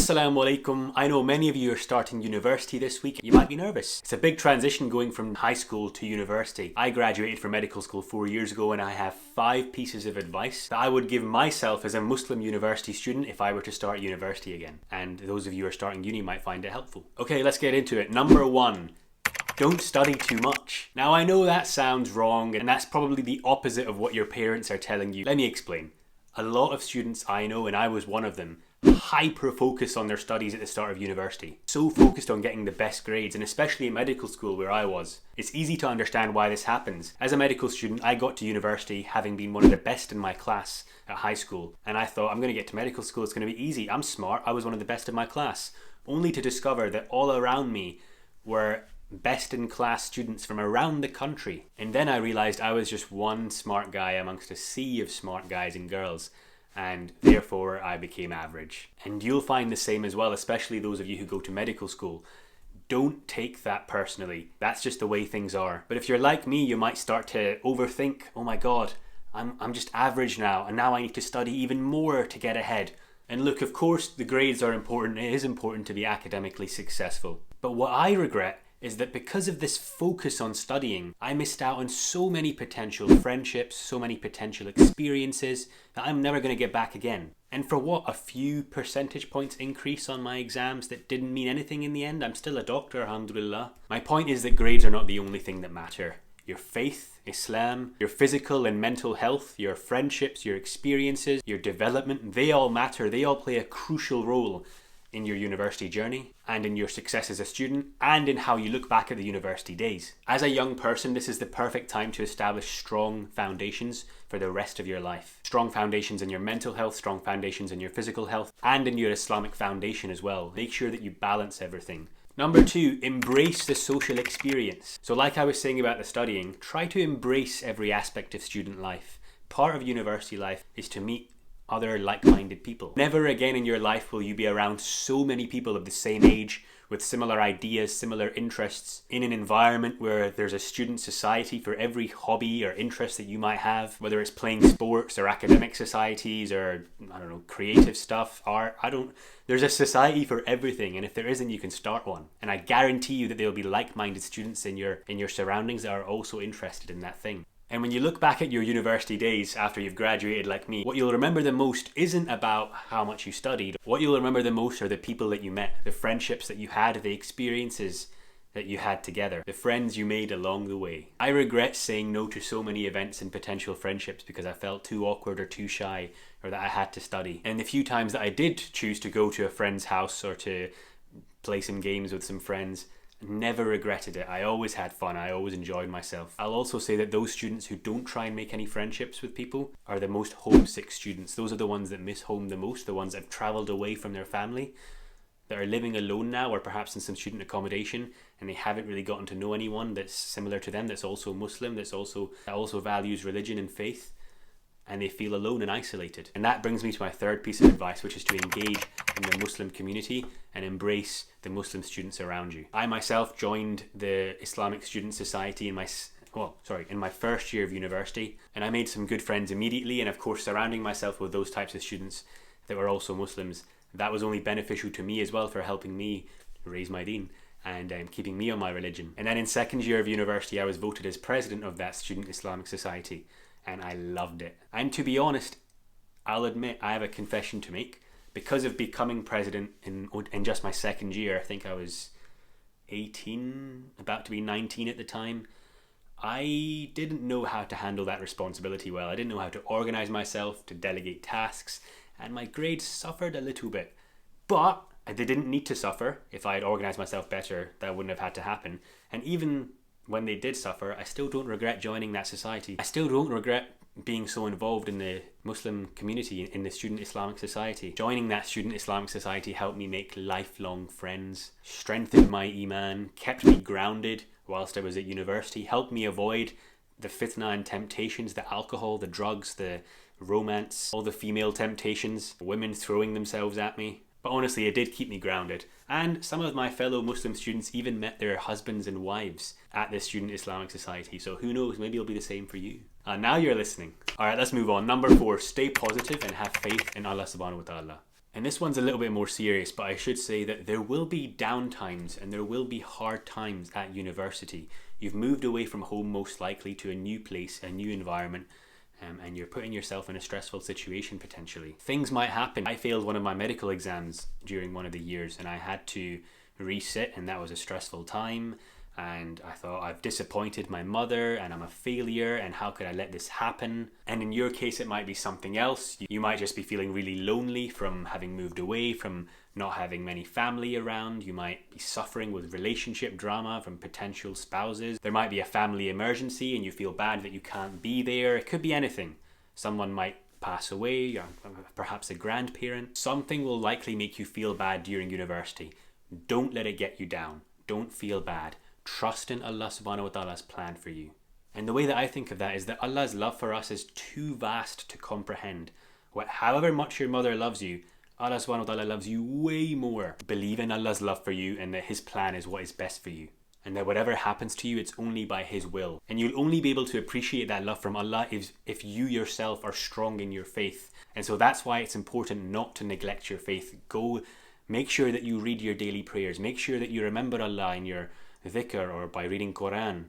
Assalamu alaikum. I know many of you are starting university this week. You might be nervous. It's a big transition going from high school to university. I graduated from medical school 4 years ago and I have 5 pieces of advice that I would give myself as a Muslim university student if I were to start university again. And those of you who are starting uni might find it helpful. Okay, let's get into it. Number 1. Don't study too much. Now I know that sounds wrong and that's probably the opposite of what your parents are telling you. Let me explain. A lot of students I know, and I was one of them, hyper focus on their studies at the start of university. So focused on getting the best grades, and especially in medical school where I was. It's easy to understand why this happens. As a medical student, I got to university having been one of the best in my class at high school. And I thought, I'm going to get to medical school, it's going to be easy. I'm smart, I was one of the best in my class. Only to discover that all around me were best in class students from around the country. And then I realized I was just one smart guy amongst a sea of smart guys and girls, and therefore I became average. And you'll find the same as well, especially those of you who go to medical school. Don't take that personally. That's just the way things are. But if you're like me, you might start to overthink, oh my god, I'm just average now, and now I need to study even more to get ahead. And look, of course the grades are important. It is important to be academically successful. But what I regret is that because of this focus on studying, I missed out on so many potential friendships, so many potential experiences that I'm never going to get back again. And for what, a few percentage points increase on my exams that didn't mean anything in the end? I'm still a doctor, alhamdulillah. My point is that grades are not the only thing that matter. Your faith, Islam, your physical and mental health, your friendships, your experiences, your development, they all matter. They all play a crucial role in your university journey and in your success as a student and in how you look back at the university days. As a young person, this is the perfect time to establish strong foundations for the rest of your life. Strong foundations in your mental health, strong foundations in your physical health, and in your Islamic foundation as well. Make sure that you balance everything. Number 2, embrace the social experience. So like I was saying about the studying, try to embrace every aspect of student life. Part of university life is to meet other like-minded people. Never again in your life will you be around so many people of the same age with similar ideas, similar interests, in an environment where there's a student society for every hobby or interest that you might have, whether it's playing sports or academic societies or, I don't know, creative stuff, art, there's a society for everything, and if there isn't, you can start one. And I guarantee you that there'll be like-minded students in your surroundings that are also interested in that thing. And when you look back at your university days after you've graduated like me, what you'll remember the most isn't about how much you studied. What you'll remember the most are the people that you met, the friendships that you had, the experiences that you had together, the friends you made along the way. I regret saying no to so many events and potential friendships because I felt too awkward or too shy, or that I had to study. And the few times that I did choose to go to a friend's house or to play some games with some friends, never regretted it. I always had fun. I always enjoyed myself. I'll also say that those students who don't try and make any friendships with people are the most homesick students. Those are the ones that miss home the most, the ones that have travelled away from their family, that are living alone now or perhaps in some student accommodation, and they haven't really gotten to know anyone that's similar to them, that's also Muslim, that also values religion and faith, and they feel alone and isolated. And that brings me to my third piece of advice, which is to engage in the Muslim community and embrace the Muslim students around you. I myself joined the Islamic Student Society in my first year of university, and I made some good friends immediately, and of course surrounding myself with those types of students that were also Muslims, that was only beneficial to me as well for helping me raise my Deen and keeping me on my religion. And then in second year of university I was voted as president of that Student Islamic Society, and I loved it. And to be honest, I'll admit I have a confession to make. Because of becoming president in just my second year, I think I was 18, about to be 19 at the time, I didn't know how to handle that responsibility well. I didn't know how to organise myself, to delegate tasks, and my grades suffered a little bit. But they didn't need to suffer. If I had organised myself better, that wouldn't have had to happen. And even when they did suffer, I still don't regret joining that society. I still don't regret being so involved in the Muslim community, in the Student Islamic Society. Joining that Student Islamic Society helped me make lifelong friends, strengthened my iman, kept me grounded whilst I was at university, helped me avoid the fitna and temptations, the alcohol, the drugs, the romance, all the female temptations, women throwing themselves at me. But honestly, it did keep me grounded. And some of my fellow Muslim students even met their husbands and wives at the Student Islamic Society. So who knows, maybe it'll be the same for you. Now you're listening. Alright, let's move on. Number 4, stay positive and have faith in Allah subhanahu wa ta'ala. And this one's a little bit more serious, but I should say that there will be downtimes and there will be hard times at university. You've moved away from home most likely to a new place, a new environment, and you're putting yourself in a stressful situation potentially. Things might happen. I failed one of my medical exams during one of the years and I had to resit, and that was a stressful time. And I thought, I've disappointed my mother and I'm a failure and how could I let this happen? And in your case, it might be something else. You might just be feeling really lonely from having moved away, from not having many family around. You might be suffering with relationship drama from potential spouses. There might be a family emergency and you feel bad that you can't be there. It could be anything. Someone might pass away, perhaps a grandparent. Something will likely make you feel bad during university. Don't let it get you down. Don't feel bad. Trust in Allah subhanahu wa ta'ala's plan for you. And the way that I think of that is that Allah's love for us is too vast to comprehend. However much your mother loves you, Allah subhanahu wa ta'ala loves you way more. Believe in Allah's love for you and that His plan is what is best for you. And that whatever happens to you, it's only by His will. And you'll only be able to appreciate that love from Allah if you yourself are strong in your faith. And so that's why it's important not to neglect your faith. Go, make sure that you read your daily prayers. Make sure that you remember Allah in your dhikr or by reading Quran.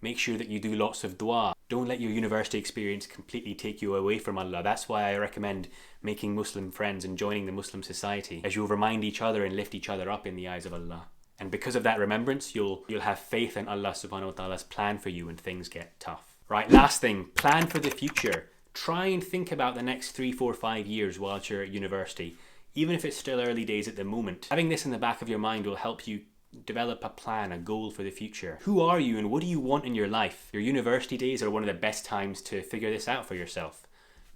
Make sure that you do lots of dua. Don't let your university experience completely take you away from Allah. That's why I recommend making Muslim friends and joining the Muslim society, as you'll remind each other and lift each other up in the eyes of Allah. And because of that remembrance, you'll have faith in Allah subhanahu wa ta'ala's plan for you when things get tough. Right, last thing, plan for the future. Try and think about the next 3, 4, 5 years whilst you're at university, even if it's still early days at the moment. Having this in the back of your mind will help you develop a plan, a goal for the future. Who are you and what do you want in your life? Your university days are one of the best times to figure this out for yourself.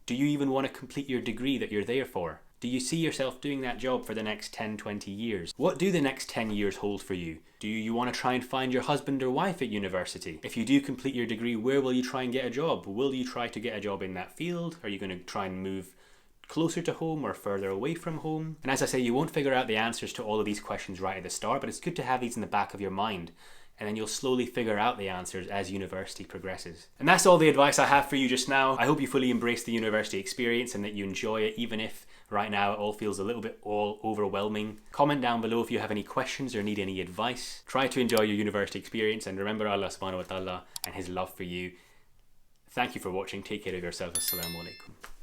Do you even want to complete your degree that you're there for? Do you see yourself doing that job for the next 10, 20 years? What do the next 10 years hold for you? Do you want to try and find your husband or wife at university? If you do complete your degree, where will you try and get a job? Will you try to get a job in that field? Are you going to try and move closer to home or further away from home? And as I say, you won't figure out the answers to all of these questions right at the start, but it's good to have these in the back of your mind. And then you'll slowly figure out the answers as university progresses. And that's all the advice I have for you just now. I hope you fully embrace the university experience and that you enjoy it, even if right now it all feels a little bit all overwhelming. Comment down below if you have any questions or need any advice. Try to enjoy your university experience and remember Allah subhanahu wa ta'ala and His love for you. Thank you for watching. Take care of yourself. Assalamu alaikum.